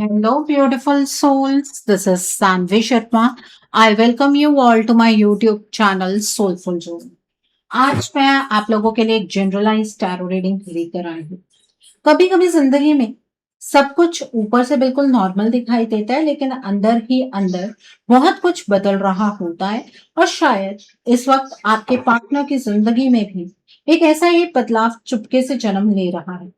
Hello, beautiful souls. This is Sanvi Sharma. I welcome you all to my YouTube channel Soulful Zone. आज मैं आप लोगों के लिए एक जनरलाइज टैरो रीडिंग लेकर आई हूँ। कभी कभी जिंदगी में सब कुछ ऊपर से बिल्कुल नॉर्मल दिखाई देता है, लेकिन अंदर ही अंदर बहुत कुछ बदल रहा होता है। और शायद इस वक्त आपके पार्टनर की जिंदगी में भी एक ऐसा ही बदलाव चुपके से जन्म ले रहा है।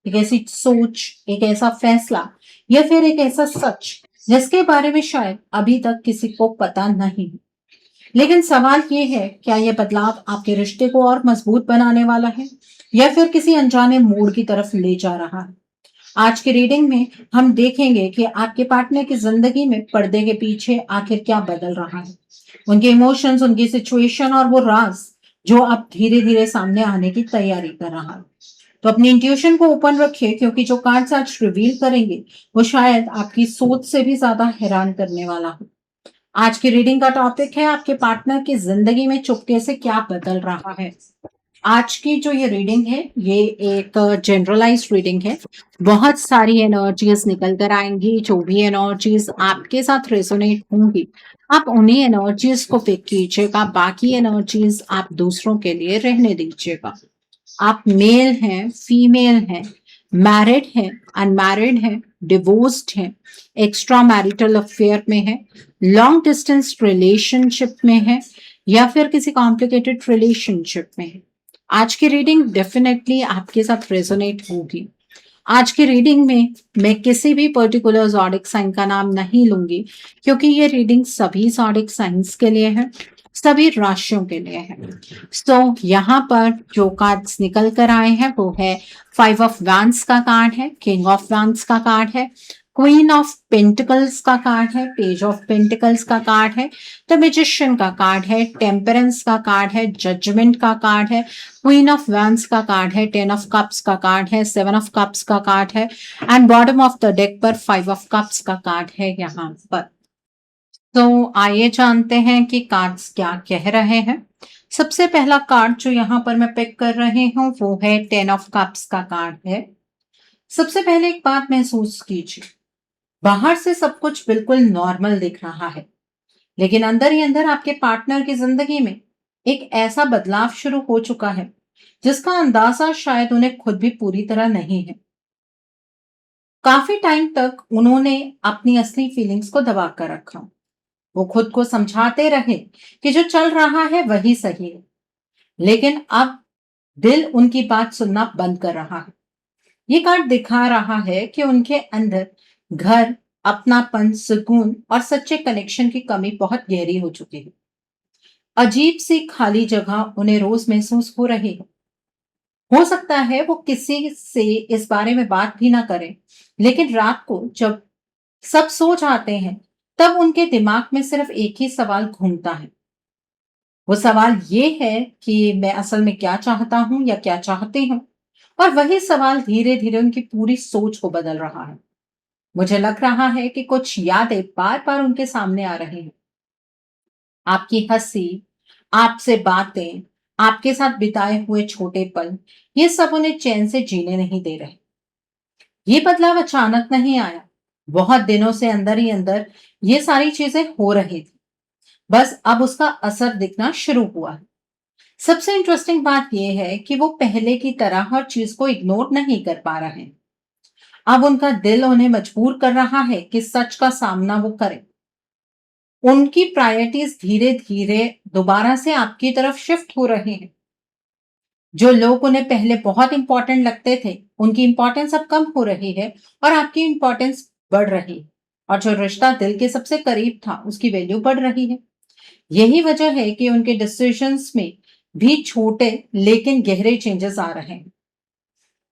एक ऐसी सोच, एक ऐसा फैसला या फिर एक ऐसा सच जिसके बारे में शायद अभी तक किसी को पता नहीं। लेकिन सवाल ये है, क्या यह बदलाव आपके रिश्ते को और मजबूत बनाने वाला है या फिर किसी अनजाने मोड़ की तरफ ले जा रहा है? आज की रीडिंग में हम देखेंगे कि आपके पार्टनर की जिंदगी में पर्दे के पीछे आखिर क्या बदल रहा है, उनके इमोशंस, उनकी सिचुएशन और वो राज जो अब धीरे धीरे सामने आने की तैयारी कर रहा है। तो अपनी इंट्यूशन को ओपन रखिए, क्योंकि जो कार्ड्स आज रिवील करेंगे वो शायद आपकी सोच से भी ज्यादा हैरान करने वाला हो। आज की रीडिंग का टॉपिक है, आपके पार्टनर की जिंदगी में चुपके से क्या बदल रहा है। आज की जो ये रीडिंग है, ये एक जनरलाइज्ड रीडिंग है। बहुत सारी एनर्जीज निकल कर आएंगी। जो भी एनर्जीज आपके साथ रेजोनेट होंगी, आप उन्हीं एनर्जीज को पिक कीजिएगा, बाकी एनर्जीज आप दूसरों के लिए रहने दीजिएगा। आप मेल हैं, फीमेल हैं, मैरिड हैं, अनमैरिड हैं, डिवोर्स्ड हैं, एक्स्ट्रा मैरिटल अफेयर में है, लॉन्ग डिस्टेंस रिलेशनशिप में है या फिर किसी कॉम्प्लिकेटेड रिलेशनशिप में है। आज की रीडिंग डेफिनेटली आपके साथ रेजोनेट होगी। आज की रीडिंग में मैं किसी भी पर्टिकुलर ज़ोडिक साइन का नाम नहीं लूंगी, क्योंकि ये रीडिंग सभी ज़ोडिक साइंस के लिए है, सभी राशियों के लिए है। यहाँ पर जो कार्ड्स निकल कर आए हैं वो है 5 ऑफ वैंड्स का कार्ड है, किंग ऑफ वैंड्स का कार्ड है, क्वीन ऑफ पेंटिकल्स का कार्ड है, पेज ऑफ पेंटिकल्स का कार्ड है, द मैजिशियन का कार्ड है, टेम्परेंस का कार्ड है, जजमेंट का कार्ड है, क्वीन ऑफ वैंड्स का कार्ड है, 10 ऑफ कप्स का कार्ड है, 7 ऑफ कप्स का कार्ड है and bottom of the deck पर 5 ऑफ कप्स का कार्ड है यहाँ पर। तो आइए जानते हैं कि कार्ड्स क्या कह रहे हैं। सबसे पहला कार्ड जो यहाँ पर मैं पिक कर रही हूँ वो है 10 ऑफ कप्स का कार्ड है। सबसे पहले एक बात महसूस कीजिए, बाहर से सब कुछ बिल्कुल नॉर्मल दिख रहा है, लेकिन अंदर ही अंदर आपके पार्टनर की जिंदगी में एक ऐसा बदलाव शुरू हो चुका है जिसका अंदाजा शायद उन्हें खुद भी पूरी तरह नहीं है। काफी टाइम तक उन्होंने अपनी असली फीलिंग्स को दबा कर रखा। वो खुद को समझाते रहे कि जो चल रहा है वही सही है, लेकिन अब दिल उनकी बात सुनना बंद कर रहा है। ये कार्ड दिखा रहा है कि उनके अंदर घर, अपनापन, सुकून और सच्चे कनेक्शन की कमी बहुत गहरी हो चुकी है। अजीब सी खाली जगह उन्हें रोज महसूस हो रही है। हो सकता है वो किसी से इस बारे में बात भी ना करें, लेकिन रात को जब सब सो जाते हैं तब उनके दिमाग में सिर्फ एक ही सवाल घूमता है। वो सवाल ये है कि मैं असल में क्या चाहता हूं या क्या चाहती हूँ। और वही सवाल धीरे धीरे उनकी पूरी सोच को बदल रहा है। मुझे लग रहा है कि कुछ यादें बार बार उनके सामने आ रही हैं। आपकी हंसी, आपसे बातें, आपके साथ बिताए हुए छोटे पल, ये सब उन्हें चैन से जीने नहीं दे रहे। ये बदलाव अचानक नहीं आया, बहुत दिनों से अंदर ही अंदर ये सारी चीजें हो रही थी। बस अब उसका असर दिखना शुरू हुआ है। सबसे इंटरेस्टिंग बात यह है कि वो पहले की तरह हर चीज को इग्नोर नहीं कर पा रहे हैं। अब उनका दिल उन्हें मजबूर कर रहा है कि सच का सामना वो करें। उनकी प्रायोरिटीज धीरे धीरे दोबारा से आपकी तरफ शिफ्ट हो रहे हैं। जो लोग उन्हें पहले बहुत इंपॉर्टेंट लगते थे, उनकी इंपॉर्टेंस अब कम हो रही है और आपकी इंपॉर्टेंस बढ़ रही है। और जो रिश्ता दिल के सबसे करीब था, उसकी वैल्यू बढ़ रही है। यही वजह है कि उनके डिसीजंस में भी छोटे लेकिन गहरे चेंजेस आ रहे हैं।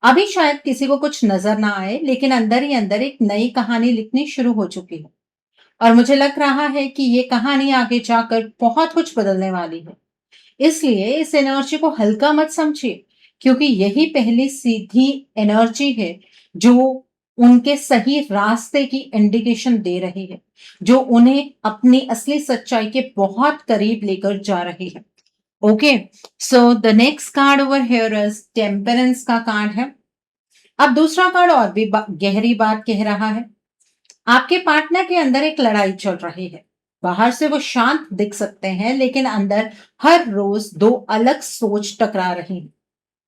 अभी शायद किसी को कुछ नजर ना आए, लेकिन अंदर ही अंदर एक नई कहानी लिखनी शुरू हो चुकी है। और मुझे लग रहा है कि ये कहानी आगे जाकर बहुत कुछ बदलने वाली है। इसलिए इस एनर्जी को हल्का मत समझिए, क्योंकि यही पहली सीधी एनर्जी है जो उनके सही रास्ते की इंडिकेशन दे रही है, जो उन्हें अपनी असली सच्चाई के बहुत करीब लेकर जा रही है। Okay, so the next card over here is temperance का कार्ड है। अब दूसरा कार्ड और भी गहरी बात कह रहा है। आपके पार्टनर के अंदर एक लड़ाई चल रही है। बाहर से वो शांत दिख सकते हैं, लेकिन अंदर हर रोज दो अलग सोच टकरा रही हैं।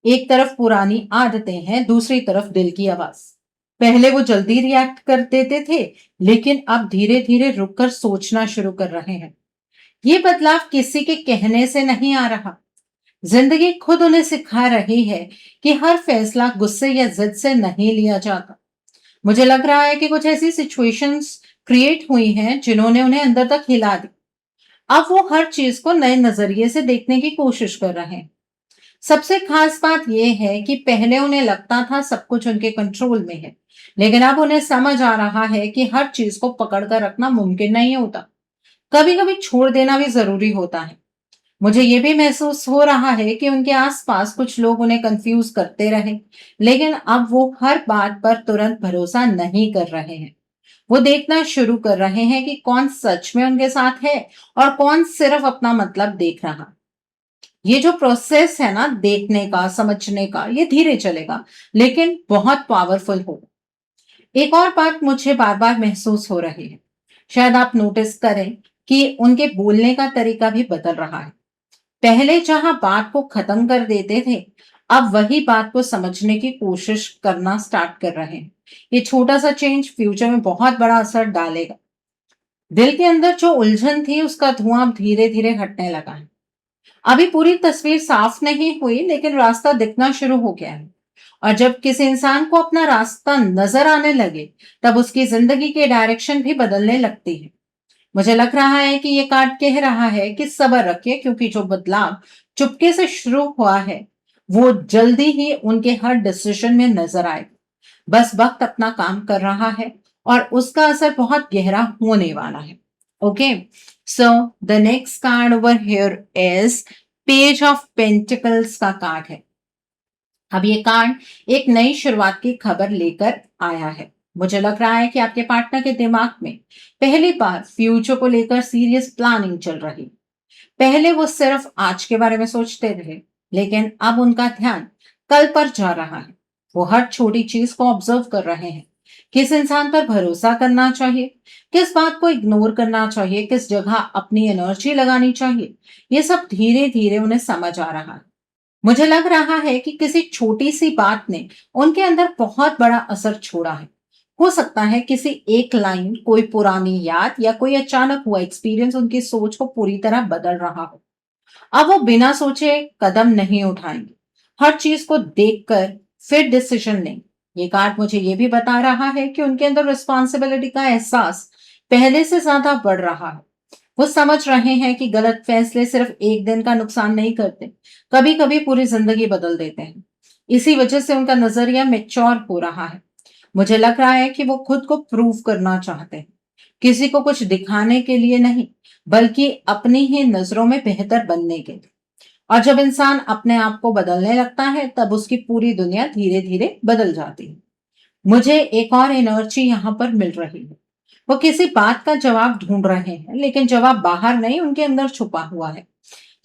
एक तरफ पुरानी आदतें हैं, दूसरी तरफ दिल की आवाज। पहले वो जल्दी रिएक्ट कर देते थे, लेकिन अब धीरे धीरे रुककर सोचना शुरू कर रहे हैं। ये बदलाव किसी के कहने से नहीं आ रहा। जिंदगी खुद उन्हें सिखा रही है कि हर फैसला गुस्से या जिद से नहीं लिया जाता। मुझे लग रहा है कि कुछ ऐसी सिचुएशंस क्रिएट हुई हैं जिन्होंने उन्हें अंदर तक हिला दी। अब वो हर चीज को नए नजरिए से देखने की कोशिश कर रहे हैं। सबसे खास बात यह है कि पहले उन्हें लगता था सब कुछ उनके कंट्रोल में है, लेकिन अब उन्हें समझ आ रहा है कि हर चीज को पकड़ कर रखना मुमकिन नहीं होता। कभी कभी छोड़ देना भी जरूरी होता है। मुझे ये भी महसूस हो रहा है कि उनके आसपास कुछ लोग उन्हें कंफ्यूज करते रहे, लेकिन अब वो हर बात पर तुरंत भरोसा नहीं कर रहे हैं। वो देखना शुरू कर रहे हैं कि कौन सच में उनके साथ है और कौन सिर्फ अपना मतलब देख रहा। ये जो प्रोसेस है ना, देखने का, समझने का, ये धीरे चलेगा, लेकिन बहुत पावरफुल होगा। एक और बात मुझे बार बार महसूस हो रही है। शायद आप नोटिस करें कि उनके बोलने का तरीका भी बदल रहा है। पहले जहां बात को खत्म कर देते थे, अब वही बात को समझने की कोशिश करना स्टार्ट कर रहे हैं। ये छोटा सा चेंज फ्यूचर में बहुत बड़ा असर डालेगा। दिल के अंदर जो उलझन थी, उसका धुआं अब धीरे धीरे हटने लगा है। अभी पूरी तस्वीर साफ नहीं हुई, लेकिन रास्ता दिखना शुरू हो गया है। और जब किसी इंसान को अपना रास्ता नजर आने लगे, तब उसकी जिंदगी की डायरेक्शन भी बदलने लगती है। मुझे लग रहा है कि ये कार्ड कह रहा है कि सब्र रखिए, क्योंकि जो बदलाव चुपके से शुरू हुआ है, वो जल्दी ही उनके हर डिसीजन में नजर आएगा। बस वक्त अपना काम कर रहा है और उसका असर बहुत गहरा होने वाला है। Okay, so the next card over here is page of pentacles का कार्ड है। अब ये कार्ड एक नई शुरुआत की खबर लेकर आया है। मुझे लग रहा है कि आपके पार्टनर के दिमाग में पहली बार फ्यूचर को लेकर सीरियस प्लानिंग चल रही। पहले वो सिर्फ आज के बारे में सोचते रहे, लेकिन अब उनका ध्यान कल पर जा रहा है। वो हर छोटी चीज को ऑब्जर्व कर रहे हैं। किस इंसान पर भरोसा करना चाहिए, किस बात को इग्नोर करना चाहिए, किस जगह अपनी एनर्जी लगानी चाहिए, ये सब धीरे धीरे उन्हें समझ आ रहा है। मुझे लग रहा है कि किसी छोटी सी बात ने उनके अंदर बहुत बड़ा असर छोड़ा है। हो सकता है किसी एक लाइन, कोई पुरानी याद या कोई अचानक हुआ एक्सपीरियंस उनकी सोच को पूरी तरह बदल रहा हो। अब वो बिना सोचे कदम नहीं उठाएंगे। हर चीज को देखकर फिर डिसीजन लें। ये कार्ड मुझे ये भी बता रहा है कि उनके अंदर रिस्पॉन्सिबिलिटी का एहसास पहले से ज्यादा बढ़ रहा है। वो समझ रहे हैं कि गलत फैसले सिर्फ एक दिन का नुकसान नहीं करते, कभी कभी पूरी जिंदगी बदल देते हैं। इसी वजह से उनका नजरिया मेच्योर हो रहा है। मुझे लग रहा है कि वो खुद को प्रूव करना चाहते हैं, किसी को कुछ दिखाने के लिए नहीं, बल्कि अपनी ही नजरों में बेहतर बनने के लिए। और जब इंसान अपने आप को बदलने लगता है, तब उसकी पूरी दुनिया धीरे धीरे बदल जाती है। मुझे एक और एनर्जी यहाँ पर मिल रही है। वो किसी बात का जवाब ढूंढ रहे हैं, लेकिन जवाब बाहर नहीं, उनके अंदर छुपा हुआ है।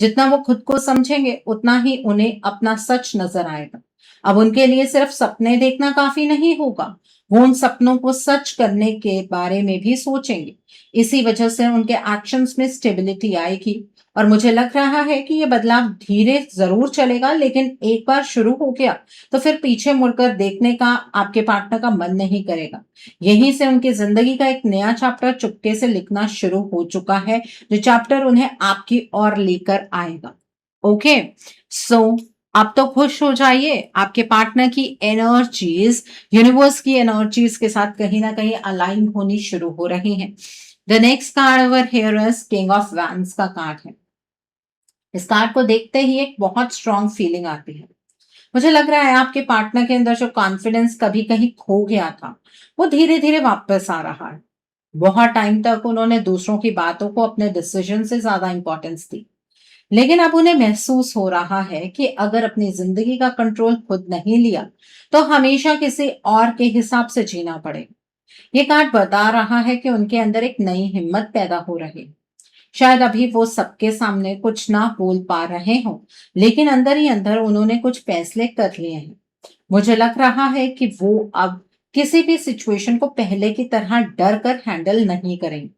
जितना वो खुद को समझेंगे, उतना ही उन्हें अपना सच नजर आएगा। अब उनके लिए सिर्फ सपने देखना काफी नहीं होगा, वो उन सपनों को सच करने के बारे में भी सोचेंगे। इसी वजह से उनके एक्शंस में स्टेबिलिटी आएगी। और मुझे लग रहा है कि ये बदलाव धीरे जरूर चलेगा, लेकिन एक बार शुरू हो गया तो फिर पीछे मुड़कर देखने का आपके पार्टनर का मन नहीं करेगा। यहीं से उनकी जिंदगी का एक नया चैप्टर चुपके से लिखना शुरू हो चुका है, जो चैप्टर उन्हें आपकी ओर लेकर आएगा। ओके, सो आप तो खुश हो जाइए। आपके पार्टनर की एनर्जीज यूनिवर्स की एनर्जीज के साथ कहीं ना कहीं अलाइन होनी शुरू हो रही हैं। The next card over here is king of wands का कार्ड है। इस कार्ड को देखते ही एक बहुत स्ट्रांग फीलिंग आती है। मुझे लग रहा है आपके पार्टनर के अंदर जो कॉन्फिडेंस कभी कहीं खो गया था, वो धीरे धीरे वापस आ रहा है। बहुत टाइम तक उन्होंने दूसरों की बातों को अपने डिसीजन से ज्यादा इंपॉर्टेंस दी, लेकिन अब उन्हें महसूस हो रहा है कि अगर अपनी जिंदगी का कंट्रोल खुद नहीं लिया, तो हमेशा किसी और के हिसाब से जीना पड़ेगा। ये कार्ड बता रहा है कि उनके अंदर एक नई हिम्मत पैदा हो रही है। शायद अभी वो सबके सामने कुछ ना बोल पा रहे हो, लेकिन अंदर ही अंदर उन्होंने कुछ फैसले कर लिए हैं। मुझे लग रहा है कि वो अब किसी भी सिचुएशन को पहले की तरह डर कर हैंडल नहीं करेंगे।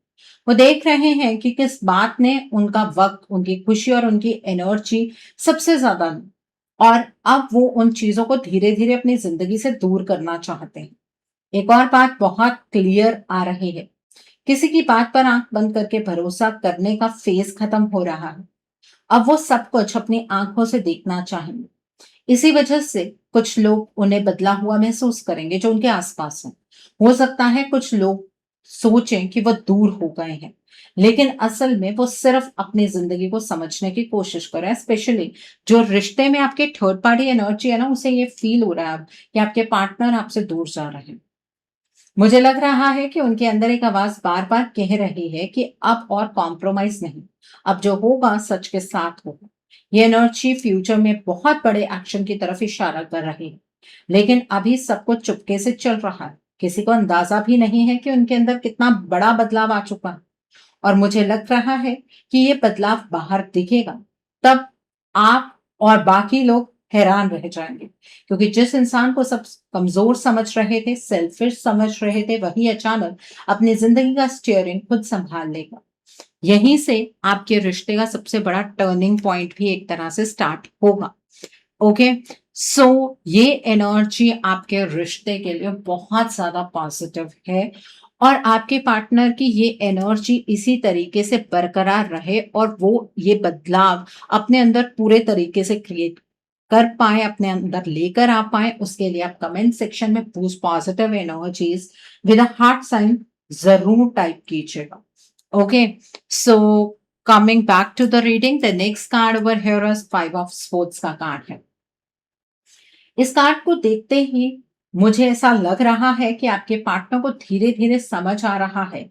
वो देख रहे हैं कि किस बात ने उनका वक्त, उनकी खुशी और उनकी एनर्जी सबसे ज्यादा ली, और अब वो उन चीजों को धीरे धीरे अपनी जिंदगी से दूर करना चाहते हैं। एक और बात बहुत क्लियर आ रही है, किसी की बात पर आंख बंद करके भरोसा करने का फेज खत्म हो रहा है। अब वो सब कुछ अपनी आंखों से देखना चाहेंगे। इसी वजह से कुछ लोग उन्हें बदला हुआ महसूस करेंगे जो उनके आसपास हैं। हो सकता है कुछ लोग सोचें कि वो दूर हो गए हैं, लेकिन असल में वो सिर्फ अपनी जिंदगी को समझने की कोशिश कर रहे हैं। स्पेशली जो रिश्ते में आपके थर्ड पार्टी एनर्जी है ना, उसे ये फील हो रहा है अब कि आपके पार्टनर आपसे दूर जा रहे हैं। मुझे लग रहा है कि उनके अंदर एक आवाज बार बार कह रही है कि अब और कॉम्प्रोमाइज नहीं, अब जो होगा सच के साथ होगा। ये एनर्जी फ्यूचर में बहुत बड़े एक्शन की तरफ इशारा कर रही है, लेकिन अभी सब कुछ चुपके से चल रहा है। किसी को अंदाजा भी नहीं है कि उनके अंदर कितना बड़ा बदलाव आ चुका है। और मुझे लग रहा है कि ये बदलाव बाहर दिखेगा, तब आप और बाकी लोग हैरान रह जाएंगे, क्योंकि जिस इंसान को सब कमजोर समझ रहे थे, सेल्फिश समझ रहे थे, वही अचानक अपनी जिंदगी का स्टीयरिंग खुद संभाल लेगा। यहीं से आपके रिश्ते का सबसे बड़ा टर्निंग पॉइंट भी एक तरह से स्टार्ट होगा। ओके, सो ये एनर्जी आपके रिश्ते के लिए बहुत ज्यादा पॉजिटिव है, और आपके पार्टनर की ये एनर्जी इसी तरीके से बरकरार रहे और वो ये बदलाव अपने अंदर पूरे तरीके से क्रिएट कर पाए, अपने अंदर लेकर आ पाए। उसके लिए आप कमेंट सेक्शन में boost positive energies with a heart sign जरूर टाइप कीजिएगा। Okay, so coming back to the reading, the next card over here is 5 of swords का कार्ड है। इस कार्ड को देखते ही मुझे ऐसा लग रहा है कि आपके पार्टनर को धीरे धीरे समझ आ रहा है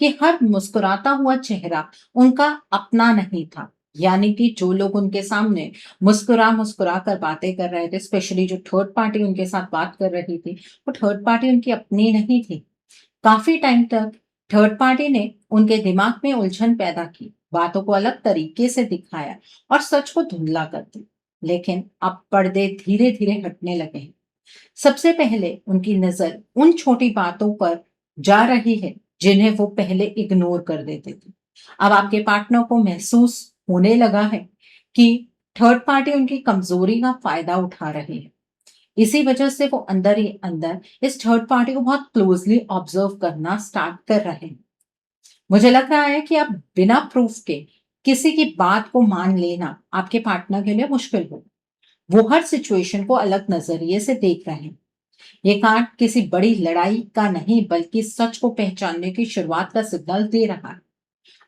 कि हर मुस्कुराता हुआ चेहरा उनका अपना नहीं था। यानी कि जो लोग उनके सामने मुस्कुरा मुस्कुरा कर बातें कर रहे थे, स्पेशली जो थर्ड पार्टी उनके साथ बात कर रही थी, वो थर्ड पार्टी उनकी अपनी नहीं थी। काफी टाइम तक थर्ड पार्टी ने उनके दिमाग में उलझन पैदा की, बातों को अलग तरीके से दिखाया और सच को धुंधला कर दिया। लेकिन अब पर्दे धीरे धीरे हटने लगे हैं। सबसे पहले उनकी नजर उन छोटी बातों पर जा रही है जिन्हें वो पहले इग्नोर कर देते थे। अब आपके पार्टनर को महसूस होने लगा है कि थर्ड पार्टी उनकी कमजोरी का फायदा उठा रही है। इसी वजह से वो अंदर ही अंदर इस थर्ड पार्टी को बहुत क्लोजली ऑब्जर्व करना स्टार्ट कर रहे हैं। मुझे लग रहा है कि अब बिना प्रूफ के किसी की बात को मान लेना आपके पार्टनर के लिए मुश्किल हो। वो हर सिचुएशन को अलग नजरिए से देख रहे हैं। ये कार्ड किसी बड़ी लड़ाई का नहीं, बल्कि सच को पहचानने की शुरुआत का सिग्नल दे रहा है।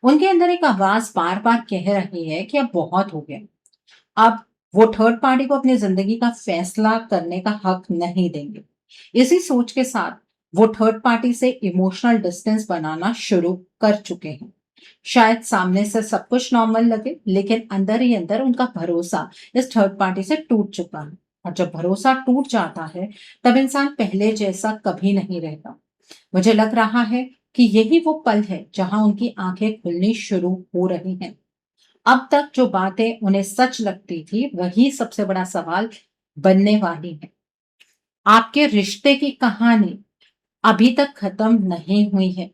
उनके अंदर एक आवाज बार बार कह रही है कि अब बहुत हो गया। अब वो थर्ड पार्टी को अपनी जिंदगी का फैसला करने का हक नहीं देंगे। इसी सोच के साथ वो थर्ड पार्टी से इमोशनल डिस्टेंस बनाना शुरू कर चुके हैं। शायद सामने से सब कुछ नॉर्मल लगे, लेकिन अंदर ही अंदर उनका भरोसा इस थर्ड पार्टी से टूट चुका है। और जब भरोसा टूट जाता है, तब इंसान पहले जैसा कभी नहीं रहता। मुझे लग रहा है कि यही वो पल है जहां उनकी आंखें खुलनी शुरू हो रही हैं। अब तक जो बातें उन्हें सच लगती थी, वही सबसे बड़ा सवाल बनने वाली है। आपके रिश्ते की कहानी अभी तक खत्म नहीं हुई है।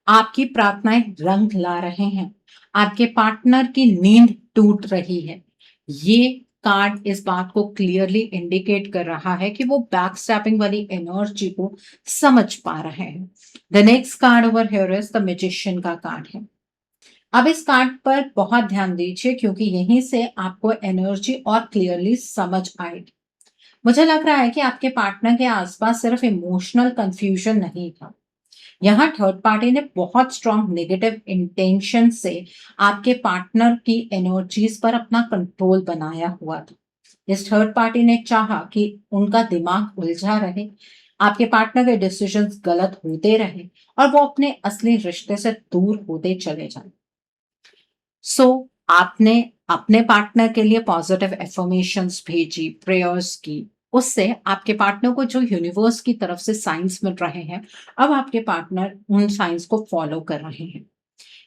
आपकी प्रार्थनाएं रंग ला रहे हैं। आपके पार्टनर की नींद टूट रही है। ये कार्ड इस बात को क्लियरली इंडिकेट कर रहा है कि वो बैक स्टैपिंग वाली एनर्जी को समझ पा रहे हैं। The next card over here is the magician का कार्ड है। अब इस कार्ड पर बहुत ध्यान दीजिए, क्योंकि यहीं से आपको एनर्जी और क्लियरली समझ आएगी। मुझे लग रहा है कि आपके पार्टनर के आसपास सिर्फ इमोशनल कंफ्यूजन नहीं था। यहाँ थर्ड पार्टी ने बहुत स्ट्रॉन्ग नेगेटिव इंटेंशन से आपके पार्टनर की एनर्जीज पर अपना कंट्रोल बनाया हुआ था। इस थर्ड पार्टी ने चाहा कि उनका दिमाग उलझा रहे, आपके पार्टनर के डिसीजंस गलत होते रहे, और वो अपने असली रिश्ते से दूर होते चले जाए। सो आपने अपने पार्टनर के लिए पॉजिटिव एफर्मेशंस भेजी, प्रेयर्स की। उससे आपके पार्टनर को जो यूनिवर्स की तरफ से साइंस मिल रहे हैं, अब आपके पार्टनर उन साइंस को फॉलो कर रहे हैं।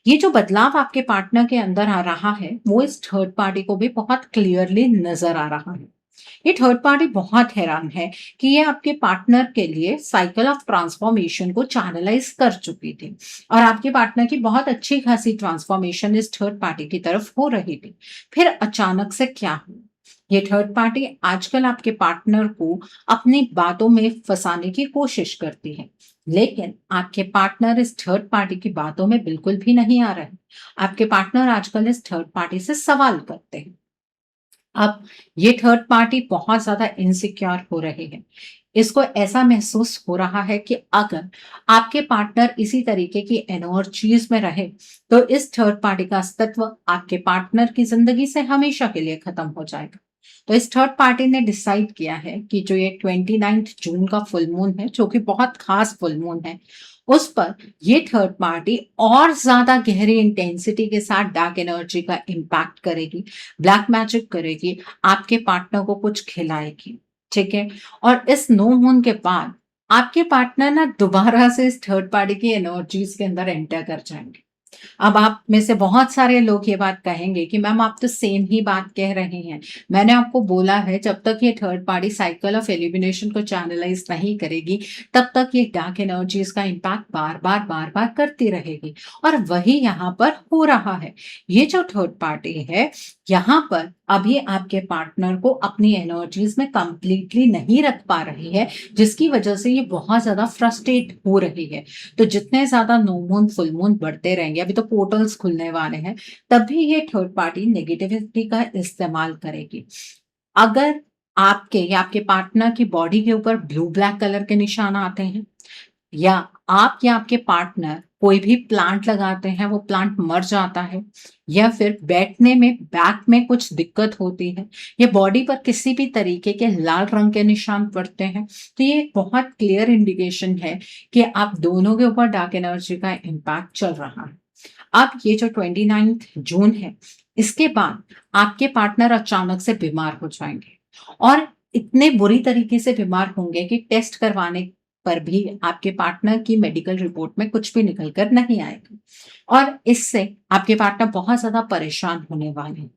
ये जो बदलाव आपके पार्टनर के अंदर आ रहा है, वो इस थर्ड पार्टी को भी बहुत क्लियरली नजर आ रहा है। ये थर्ड पार्टी बहुत हैरान है कि ये आपके पार्टनर के लिए साइकिल ऑफ ट्रांसफॉर्मेशन को चैनलाइज कर चुकी थी और आपके पार्टनर की बहुत अच्छी खासी ट्रांसफॉर्मेशन इस थर्ड पार्टी की तरफ हो रही थी। फिर अचानक से क्या हुआ? ये थर्ड पार्टी आजकल आपके पार्टनर को अपनी बातों में फंसाने की कोशिश करती है, लेकिन आपके पार्टनर इस थर्ड पार्टी की बातों में बिल्कुल भी नहीं आ रहे हैं। आपके पार्टनर आजकल इस थर्ड पार्टी से सवाल करते हैं। अब ये थर्ड पार्टी बहुत ज़्यादा इनसिक्योर हो रहे हैं। इसको ऐसा महसूस हो रहा है कि अगर आपके पार्टनर इसी तरीके की एनर्जीज में रहे, तो इस थर्ड पार्टी का अस्तित्व आपके पार्टनर की ज़िंदगी से हमेशा के लिए खत्म हो जाएगा। तो इस थर्ड पार्टी ने डिसाइड किया है कि जो ये 29 जून का फुल मून है, जो कि बहुत खास फुल मून है, उस पर ये थर्ड पार्टी और ज़्यादा गहरी इंटेंसिटी के साथ डार्क एनर्जी का इम्पैक्ट करेगी, ब्लैक मैजिक करेगी, आपके पार्टनर को कुछ खिलाएगी, ठीक है? और इस नो मून के बाद आपके पार्टनर ना दोबारा से इस थर्ड पार्टी की एनर्जीज के अंदर एंटर कर जाएंगे। अब आप में से बहुत सारे लोग ये बात कहेंगे कि मैम आप तो सेम ही बात कह रहे हैं। मैंने आपको बोला है जब तक ये third party cycle of elimination को चैनलाइज़ नहीं करेगी, तब तक ये डार्क एनर्जीज़ का इम्पैक्ट बार-बार, बार-बार करती रहेगी और वही यहाँ पर हो रहा है। ये जो थर्ड पार्टी है, यहाँ पर अभी आपके पार्टनर को अपनी एनर्जीज़ में कंप्लीटली नहीं रख पा रही है, जिसकी वजह से ये बहुत ज़्यादा फ्रस्ट्रेट हो रही है। तो जितने ज़्यादा नो मून, फुल मून बढ़ते रहेंगे, अभी तो पोर्टल्स खुलने वाले हैं, तब भी ये थर्ड पार्टी नेगेटिविटी का इस्तेमाल करेगी। अगर आपके या आपके पार्टनर की बॉडी के ऊपर ब्लू ब्लैक कलर के निशान आते हैं या आप या आपके पार्टनर कोई भी प्लांट लगाते हैं, वो प्लांट मर जाता है या फिर बैठने में बैक में कुछ दिक्कत होती है या बॉडी पर किसी भी तरीके के लाल रंग के निशान पड़ते हैं, तो ये एक बहुत क्लियर इंडिकेशन है कि आप दोनों के ऊपर डार्क एनर्जी का इम्पैक्ट चल रहा है। अब ये जो 29 जून है, इसके बाद आपके पार्टनर अचानक से बीमार हो जाएंगे और इतने बुरी तरीके से बीमार होंगे कि टेस्ट करवाने पर भी आपके पार्टनर की मेडिकल रिपोर्ट में कुछ भी निकल कर नहीं आएगा और इससे आपके पार्टनर बहुत ज्यादा परेशान होने वाले हैं।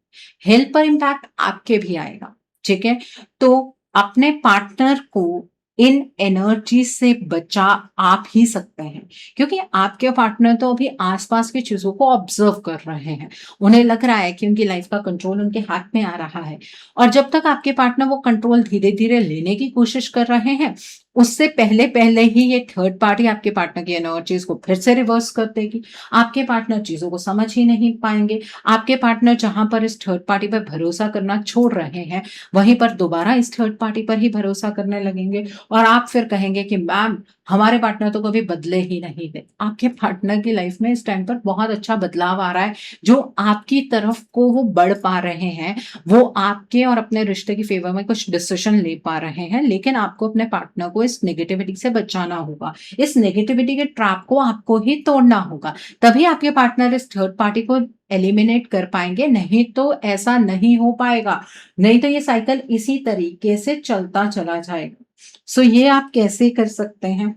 हेल्थ पर इम्पैक्ट आपके भी आएगा, ठीक है? तो अपने पार्टनर को इन एनर्जी से बचा आप ही सकते हैं, क्योंकि आपके पार्टनर तो अभी आसपास की चीजों को ऑब्जर्व कर रहे हैं। उन्हें लग रहा है कि उनकी लाइफ का कंट्रोल उनके हाथ में आ रहा है और जब तक आपके पार्टनर वो कंट्रोल धीरे धीरे लेने की कोशिश कर रहे हैं, उससे पहले पहले ही ये थर्ड पार्टी आपके पार्टनर की एनर्जीज को फिर से रिवर्स कर देगी। आपके पार्टनर चीजों को समझ ही नहीं पाएंगे। आपके पार्टनर जहां पर इस थर्ड पार्टी पर भरोसा करना छोड़ रहे हैं, वहीं पर दोबारा इस थर्ड पार्टी पर ही भरोसा करने लगेंगे और आप फिर कहेंगे कि मैम हमारे पार्टनर तो कभी बदले ही नहीं थे। आपके पार्टनर की लाइफ में इस टाइम पर बहुत अच्छा बदलाव आ रहा है, जो आपकी तरफ को वो बढ़ पा रहे हैं, वो आपके और अपने रिश्ते की फेवर में कुछ डिसीजन ले पा रहे हैं, लेकिन आपको अपने पार्टनर को इस नेगेटिविटी से बचाना होगा। इस नेगेटिविटी के ट्रैप को आपको ही तोड़ना होगा, तभी आपके पार्टनर इस थर्ड पार्टी को एलिमिनेट कर पाएंगे, नहीं तो ऐसा नहीं हो पाएगा। नहीं तो ये साइकिल इसी तरीके से चलता चला जाएगा। सो ये आप कैसे कर सकते हैं?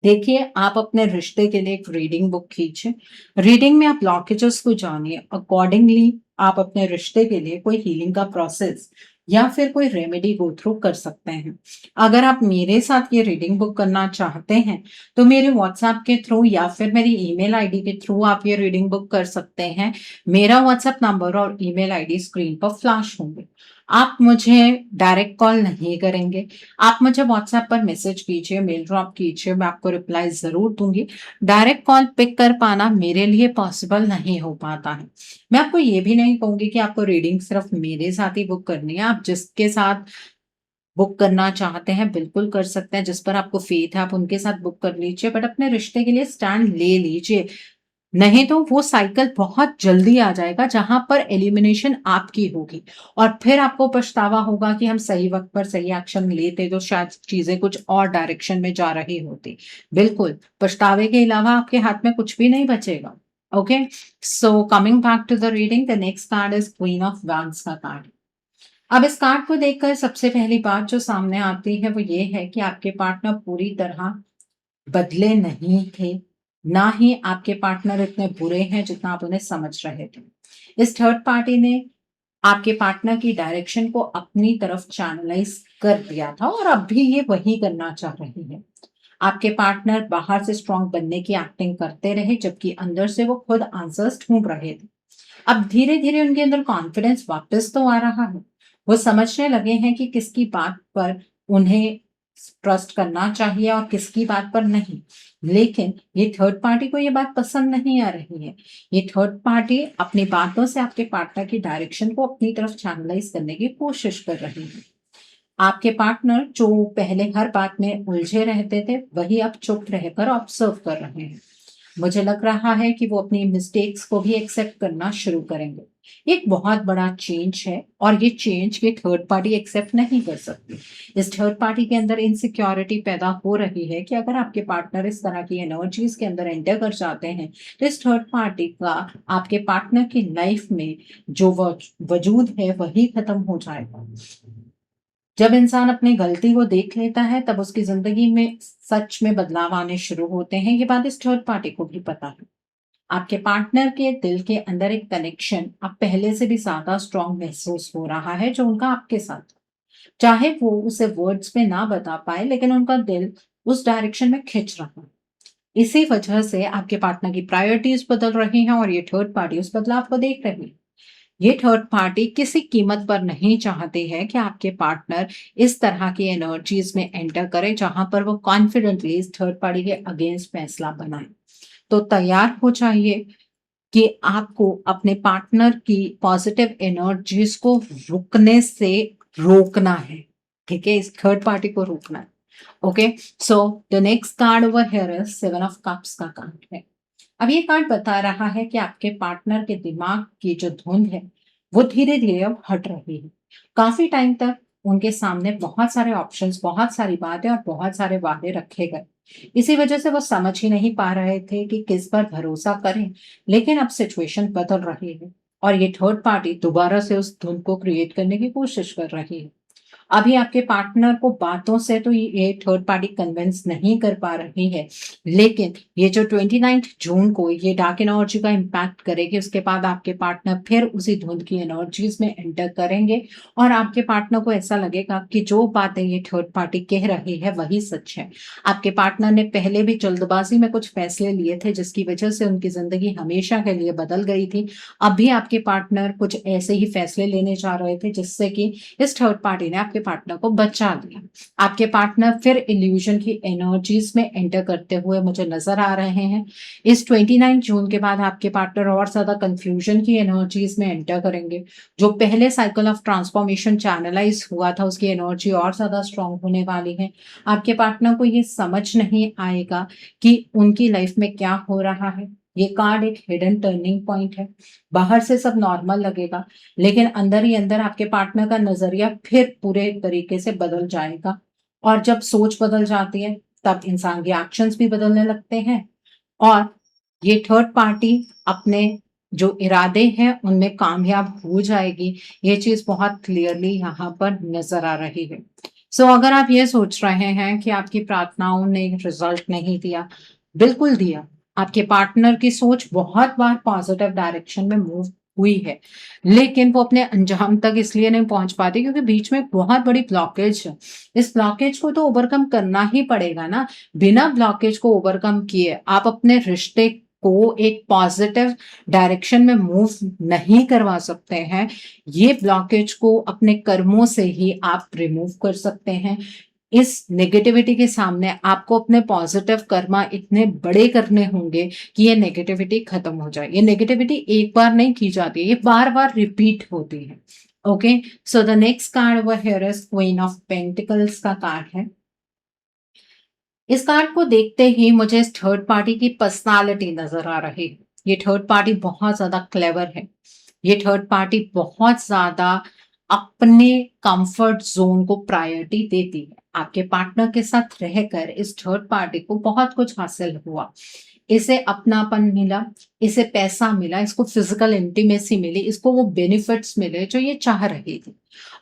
देखिए, आप अपने रिश्ते के लिए एक रीडिंग बुक खींचिए। रीडिंग में आप ब्लॉकेजेस को जानिए, अकॉर्डिंगली आप अपने रिश्ते के लिए कोई हीलिंग का प्रोसेस या फिर कोई रेमेडी गो थ्रू कर सकते हैं। अगर आप मेरे साथ ये रीडिंग बुक करना चाहते हैं, तो मेरे व्हाट्सएप के थ्रू या फिर मेरी ईमेल आईडी के थ्रू आप ये रीडिंग बुक कर सकते हैं। मेरा व्हाट्सएप नंबर और ईमेल आईडी स्क्रीन पर फ्लैश होंगे। आप मुझे डायरेक्ट कॉल नहीं करेंगे, आप मुझे व्हाट्सएप पर मैसेज कीजिए, मेल ड्रॉप कीजिए, मैं आपको रिप्लाई ज़रूर दूँगी। डायरेक्ट कॉल पिक कर पाना मेरे लिए पॉसिबल नहीं हो पाता है। मैं आपको ये भी नहीं कहूँगी कि आपको रीडिंग सिर्फ़ मेरे साथ ही बुक करनी है, आप जिसके साथ बुक करना चाहते हैं, बिल्कुल कर सकते हैं, जिस पर आपको फ़ेथ है, आप उनके साथ बुक कर लीजिए, बट अपने रिश्ते के लिए स्टैंड ले लीजिए। नहीं तो वो साइकिल बहुत जल्दी आ जाएगा जहां पर एलिमिनेशन आपकी होगी और फिर आपको पछतावा होगा कि हम सही वक्त पर सही एक्शन लेते तो शायद चीजें कुछ और डायरेक्शन में जा रही होती। बिल्कुल, पछतावे के अलावा आपके हाथ में कुछ भी नहीं बचेगा। Okay, so coming back to the reading, the next card is queen of wands का कार्ड। अब इस कार्ड को देखकर सबसे पहली बात जो सामने आती है वो ये है कि आपके पार्टनर पूरी तरह बदले नहीं थे, ना ही आपके पार्टनर इतने बुरे हैं जितना आप उन्हें समझ रहे थे। इस थर्ड पार्टी ने आपके पार्टनर की डायरेक्शन को अपनी तरफ चैनलाइज कर दिया था और अब भी ये वही करना चाह रही है। आपके पार्टनर बाहर से स्ट्रांग बनने की एक्टिंग करते रहे जबकि अंदर से वो खुद आंसर्स ढूंढ रहे थे। अब धीरे-धीरे उनके अंदर कॉन्फिडेंस वापस तो आ रहा है। वो समझने लगे हैं कि किसकी बात पर उन्हें ट्रस्ट करना चाहिए और किसकी बात पर नहीं। लेकिन ये थर्ड पार्टी को ये बात पसंद नहीं आ रही है। ये थर्ड पार्टी अपनी बातों से आपके पार्टनर की डायरेक्शन को अपनी तरफ चैनलाइज करने की कोशिश कर रही है। आपके पार्टनर जो पहले हर बात में उलझे रहते थे, वही अब चुप रहकर ऑब्जर्व कर रहे हैं। मुझे लग रहा है कि वो अपनी मिस्टेक्स को भी एक्सेप्ट करना शुरू करेंगे। ये एक बहुत बड़ा चेंज है और ये चेंज ये थर्ड पार्टी एक्सेप्ट नहीं कर सकती। इस थर्ड पार्टी के अंदर इनसिक्योरिटी पैदा हो रही है कि अगर आपके पार्टनर इस तरह की एनर्जीज के अंदर एंटर कर जाते हैं, तो इस थर्ड पार्टी का आपके पार्टनर की लाइफ में जो वजूद है वही खत्म हो जाएगा। जब इंसान अपनी गलती को देख लेता है तब उसकी जिंदगी में सच में बदलाव आने शुरू होते हैं। ये बात इस थर्ड पार्टी को भी पता है। आपके पार्टनर के दिल के अंदर एक कनेक्शन अब पहले से भी ज्यादा स्ट्रांग महसूस हो रहा है जो उनका आपके साथ था। चाहे वो उसे वर्ड्स में ना बता पाए लेकिन उनका दिल उस डायरेक्शन में खिंच रहा है। इसी वजह से आपके पार्टनर की प्रायोरिटीज बदल रही हैं और ये थर्ड पार्टी उस बदलाव को देख रही है। ये थर्ड पार्टी किसी कीमत पर नहीं चाहती है कि आपके पार्टनर इस तरह की एनर्जीज में एंटर करे जहां पर वो कॉन्फिडेंटली इस थर्ड पार्टी के अगेंस्ट फैसला बनाए। तो तैयार हो जाइए कि आपको अपने पार्टनर की पॉजिटिव एनर्जीज को रुकने से रोकना है। ठीक है, इस थर्ड पार्टी को रोकना है। Okay, so the next card over here is seven of cups का कार्ड है। अब ये कार्ड बता रहा है कि आपके पार्टनर के दिमाग की जो धुंध है वो धीरे धीरे अब हट रही है। काफी टाइम तक उनके सामने बहुत सारे ऑप्शंस, बहुत सारी बातें और बहुत सारे वादे रखे गए। इसी वजह से वो समझ ही नहीं पा रहे थे कि किस पर भरोसा करें। लेकिन अब सिचुएशन बदल रही है और ये थर्ड पार्टी दोबारा से उस धुंध को क्रिएट करने की कोशिश कर रही है। अभी आपके पार्टनर को बातों से तो ये थर्ड पार्टी कन्विंस नहीं कर पा रही है, लेकिन ये जो 29 जून को ये डार्क एनर्जी का इम्पैक्ट करेगी, उसके बाद आपके पार्टनर फिर उसी धुंध की एनर्जीज में एंटर करेंगे और आपके पार्टनर को ऐसा लगेगा कि जो बातें ये थर्ड पार्टी कह रही है वही सच है। आपके पार्टनर ने पहले भी जल्दबाजी में कुछ फैसले लिए थे जिसकी वजह से उनकी जिंदगी हमेशा के लिए बदल गई थी। अभी आपके पार्टनर कुछ ऐसे ही फैसले लेने जा रहे थे जिससे कि इस थर्ड पार्टी ने आपके पार्टनर को बचा लिया। आपके पार्टनर फिर इल्यूजन की एनर्जीज में एंटर करते हुए मुझे नजर आ रहे हैं। इस 29 जून के बाद आपके पार्टनर और ज्यादा कंफ्यूजन की एनर्जीज में एंटर करेंगे। जो पहले साइकिल ऑफ ट्रांसफॉर्मेशन चैनलाइज हुआ था उसकी एनर्जी और ज्यादा स्ट्रांग होने वाली है। आपके पार्टनर को ये समझ नहीं आएगा कि उनकी लाइफ में क्या हो रहा है। ये कार्ड एक हिडन टर्निंग पॉइंट है। बाहर से सब नॉर्मल लगेगा लेकिन अंदर ही अंदर आपके पार्टनर का नजरिया फिर पूरे तरीके से बदल जाएगा। और जब सोच बदल जाती है तब इंसान के एक्शंस भी बदलने लगते हैं और ये थर्ड पार्टी अपने जो इरादे हैं उनमें कामयाब हो जाएगी। ये चीज बहुत क्लियरली यहाँ पर नजर आ रही है। सो अगर आप ये सोच रहे हैं कि आपकी प्रार्थनाओं ने रिजल्ट नहीं दिया, बिल्कुल दिया। आपके पार्टनर की सोच बहुत बार पॉजिटिव डायरेक्शन में मूव हुई है, लेकिन वो अपने अंजाम तक इसलिए नहीं पहुंच पाती क्योंकि बीच में बहुत बड़ी ब्लॉकेज है। इस ब्लॉकेज को तो ओवरकम करना ही पड़ेगा ना। बिना ब्लॉकेज को ओवरकम किए आप अपने रिश्ते को एक पॉजिटिव डायरेक्शन में मूव नहीं करवा सकते हैं। ये ब्लॉकेज को अपने कर्मों से ही आप रिमूव कर सकते हैं। इस नेगेटिविटी के सामने आपको अपने पॉजिटिव कर्मा इतने बड़े करने होंगे कि ये नेगेटिविटी खत्म हो जाए। ये नेगेटिविटी एक बार नहीं की जाती है, ये बार बार रिपीट होती है। Okay, so the next card over here is queen of pentacles का कार्ड है। इस कार्ड को देखते ही मुझे इस थर्ड पार्टी की पर्सनालिटी नजर आ रही है। ये थर्ड पार्टी बहुत ज्यादा क्लेवर है। ये थर्ड पार्टी बहुत ज्यादा अपने कंफर्ट जोन को प्रायोरिटी देती है। आपके पार्टनर के साथ रहकर इस थर्ड पार्टी को बहुत कुछ हासिल हुआ। इसे अपनापन मिला, इसे पैसा मिला, इसको फिजिकल इंटीमेसी मिली, इसको वो बेनिफिट्स मिले जो ये चाह रही थी।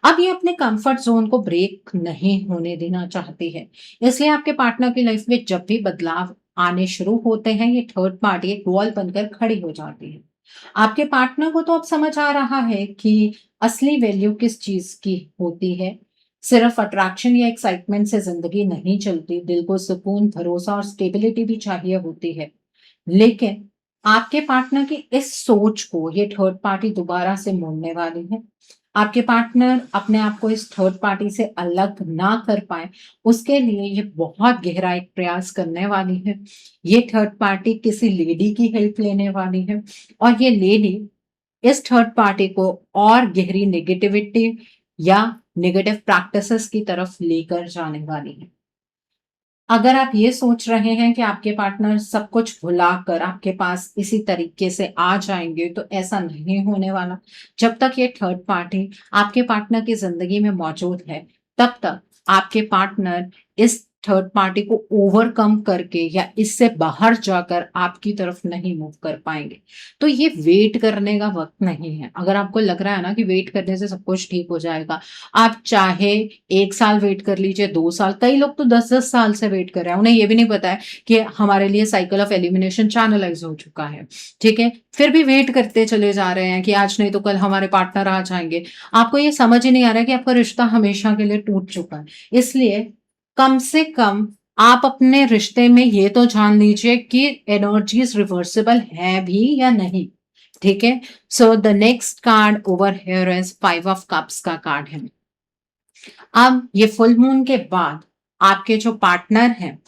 अब ये अपने कंफर्ट जोन को ब्रेक नहीं होने देना चाहती है। इसलिए आपके पार्टनर की लाइफ में जब भी बदलाव आने शुरू होते हैं ये थर्ड पार्टी एक वॉल बनकर खड़ी हो जाती है। आपके पार्टनर को तो अब समझ आ रहा है कि असली वैल्यू किस चीज की होती है। सिर्फ अट्रैक्शन या एक्साइटमेंट से जिंदगी नहीं चलती, दिल को सुकून, भरोसा और स्टेबिलिटी भी चाहिए होती है। लेकिन आपके पार्टनर की इस सोच को ये थर्ड पार्टी दोबारा से मोड़ने वाली है। आपके पार्टनर अपने आप को इस थर्ड पार्टी से अलग ना कर पाए, उसके लिए ये बहुत गहरा एक प्रयास करने वाली है। ये थर्ड पार्टी किसी लेडी की हेल्प लेने वाली है, और ये लेडी इस थर्ड पार्टी को और गहरी नेगेटिविटी या नेगेटिव प्रैक्टिसेस की तरफ लेकर जाने वाली है। अगर आप ये सोच रहे हैं कि आपके पार्टनर सब कुछ भुलाकर आपके पास इसी तरीके से आ जाएँगे, तो ऐसा नहीं होने वाला। जब तक ये थर्ड पार्टी आपके पार्टनर की ज़िंदगी में मौजूद है, तब तक आपके पार्टनर इस थर्ड पार्टी को ओवरकम करके या इससे बाहर जाकर आपकी तरफ नहीं मूव कर पाएँगे। तो ये वेट करने का वक़्त नहीं है। अगर आपको लग रहा है ना कि वेट करने से सब कुछ ठीक हो जाएगा, आप चाहे 1 साल वेट कर लीजिए, 2 साल, कई लोग तो 10-10 साल से वेट कर रहे हैं। उन्हें ये भी नहीं पता है कि हमारे लिए साइकिल ऑफ एलिमिनेशन चैनलाइज़ हो चुका है, ठीक है? फिर भी वेट करते चले जा रहे हैं कि आज नहीं तो कल हमारे पार्टनर आ जाएँगे। आपको ये समझ ही नहीं आ रहा है कि आपका रिश्ता हमेशा के लिए टूट चुका है। इसलिए कम से कम आप अपने रिश्ते में ये तो जान लीजिए कि एनर्जीज़ रिवर्सिबल हैं भी या नहीं, ठीक है? So the next card over here is 5 of cups का कार्ड है। अब ये फुल मून के बाद आपके जो पार्टनर हैं,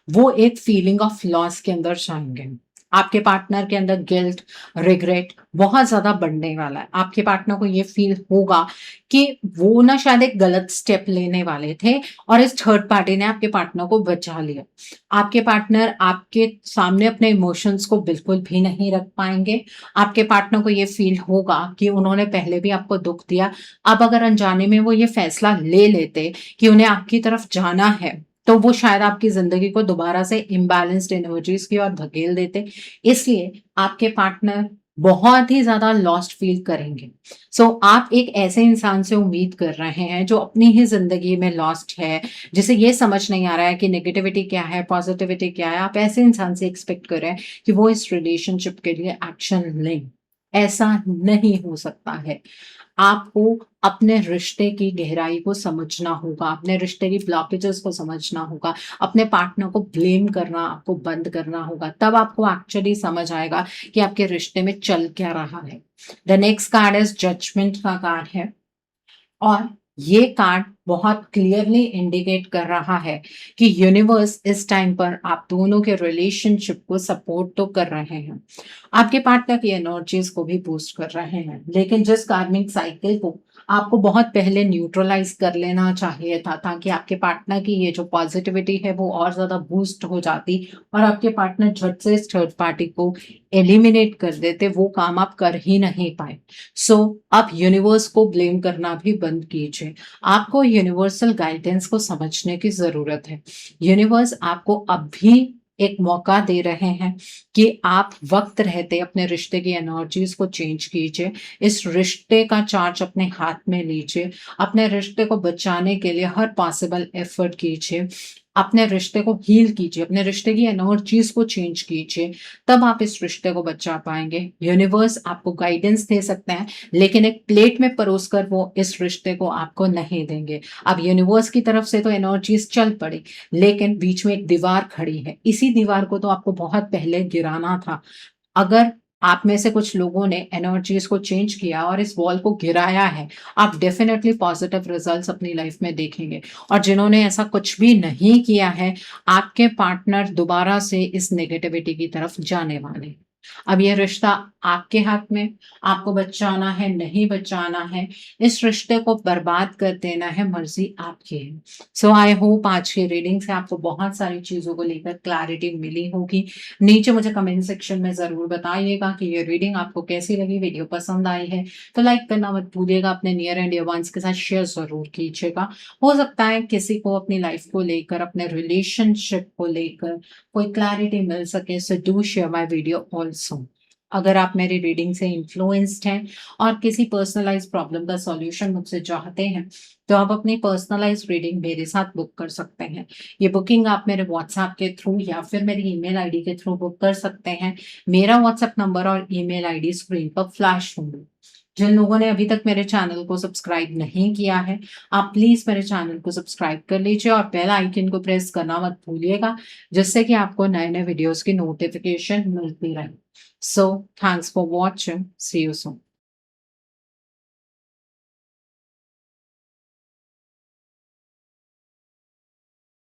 वो एक फीलिंग ऑफ लॉस के अंदर जाएँगे। आपके पार्टनर के अंदर गिल्ट, रिग्रेट बहुत ज़्यादा बढ़ने वाला है। आपके पार्टनर को ये फ़ील होगा कि वो ना शायद एक गलत स्टेप लेने वाले थे और इस थर्ड पार्टी ने आपके पार्टनर को बचा लिया। आपके पार्टनर आपके सामने अपने इमोशंस को बिल्कुल भी नहीं रख पाएँगे। आपके पार्टनर को ये फ़ील होगा कि उन्होंने पहले भी आपको दुःख दिया, अब अगर अनजाने में वो ये फैसला ले लेते कि उन्हें आपकी तरफ जाना है, तो वो शायद आपकी ज़िंदगी को दोबारा से इम्बैलेंस्ड एनर्जीज़ की ओर धकेल देते। इसलिए आपके पार्टनर बहुत ही ज़्यादा लॉस्ट फ़ील करेंगे। सो आप एक ऐसे इंसान से उम्मीद कर रहे हैं जो अपनी ही ज़िंदगी में लॉस्ट है, जिसे ये समझ नहीं आ रहा है कि नेगेटिविटी क्या है, पॉज़िटिविटी क्या है। आप ऐसे इंसान से एक्सपेक्ट कर रहे हैं कि वो इस रिलेशनशिप के लिए एक्शन लें। ऐसा नहीं हो सकता है। आपको अपने रिश्ते की गहराई को समझना होगा, अपने रिश्ते की ब्लॉकेजेस को समझना होगा, अपने पार्टनर को ब्लेम करना आपको बंद करना होगा। तब आपको एक्चुअली समझ आएगा कि आपके रिश्ते में चल क्या रहा है। The next card is judgement का कार्ड है। और ये कार्ड बहुत क्लियरली इंडिकेट कर रहा है कि यूनिवर्स इस टाइम पर आप दोनों के रिलेशनशिप को सपोर्ट तो कर रहे हैं, आपके पार्टनर की एनर्जीज को भी बूस्ट कर रहे हैं, लेकिन जिस कार्मिक साइकिल को आपको बहुत पहले न्यूट्रलाइज कर लेना चाहिए था, ताकि आपके पार्टनर की ये जो पॉजिटिविटी है वो और ज्यादा बूस्ट हो जाती और आपके पार्टनर झट से इस थर्ड पार्टी को एलिमिनेट कर देते, वो काम आप कर ही नहीं पाए। सो आप यूनिवर्स को ब्लेम करना भी बंद कीजिए। आपको यूनिवर्सल गाइडेंस को समझने की ज़रूरत है। यूनिवर्स आपको अब भी एक मौका दे रहे हैं कि आप वक़्त रहते अपने रिश्ते की एनर्जीज़ को चेंज कीजिए। इस रिश्ते का चार्ज अपने हाथ में लीजिए। अपने रिश्ते को बचाने के लिए हर पॉसिबल एफ़र्ट कीजिए। अपने रिश्ते को हील कीजिए, अपने रिश्ते की एनर्जीज़ को चेंज कीजिए, तब आप इस रिश्ते को बचा पाएँगे। यूनिवर्स आपको गाइडेंस दे सकते हैं, लेकिन एक प्लेट में परोसकर वो इस रिश्ते को आपको नहीं देंगे। अब यूनिवर्स की तरफ से तो एनर्जीज़ चल पड़ी, लेकिन बीच में एक दीवार खड़ी है। इसी दीवार को तो आपको बहुत पहले गिराना था। अगर आप में से कुछ लोगों ने एनर्जीज़ को चेंज किया और इस वॉल को गिराया है, आप डेफ़िनेटली पॉज़िटिव रिज़ल्ट्स अपनी लाइफ़ में देखेंगे। और जिन्होंने ऐसा कुछ भी नहीं किया है, आपके पार्टनर दोबारा से इस नेगेटिविटी की तरफ जाने वाले हैं। अब ये रिश्ता आपके हाथ में, आपको बचाना है, नहीं बचाना है, इस रिश्ते को बर्बाद कर देना है, मर्ज़ी आपकी है। सो आई होप आज की रीडिंग से आपको बहुत सारी चीज़ों को लेकर क्लैरिटी मिली होगी। नीचे मुझे कमेंट सेक्शन में ज़रूर बताइएगा कि ये रीडिंग आपको कैसी लगी, वीडियो पसंद आई है तो लाइक करना मत भूलिएगा, अपने नियर एंड डियर वंस के साथ शेयर ज़रूर कीजिएगा। हो सकता है किसी को अपनी लाइफ को लेकर, अपने रिलेशनशिप को लेकर कोई क्लैरिटी मिल सके, so do share my video also. अगर आप मेरी रीडिंग से इन्फ्लुएंस्ड हैं और किसी पर्सनलाइज्ड प्रॉब्लम का सॉल्यूशन मुझसे चाहते हैं, तो आप अपनी पर्सनलाइज्ड रीडिंग मेरे साथ बुक कर सकते हैं। ये बुकिंग आप मेरे व्हाट्सएप के थ्रू या फिर मेरी ईमेल आईडी के थ्रू बुक कर सकते हैं। मेरा व्हाट्सएप नंबर और ईमेल आईडी स्क्रीन पर फ्लैश होंगे। जिन लोगों ने अभी तक मेरे चैनल को सब्सक्राइब नहीं किया है, आप प्लीज़ मेरे चैनल को सब्सक्राइब कर लीजिए और बेल आइकन को प्रेस करना मत भूलिएगा, जिससे कि आपको नए-नए वीडियोज़ की नोटिफ़िकेशन मिलती रहे। So, thanks for watching. See you soon.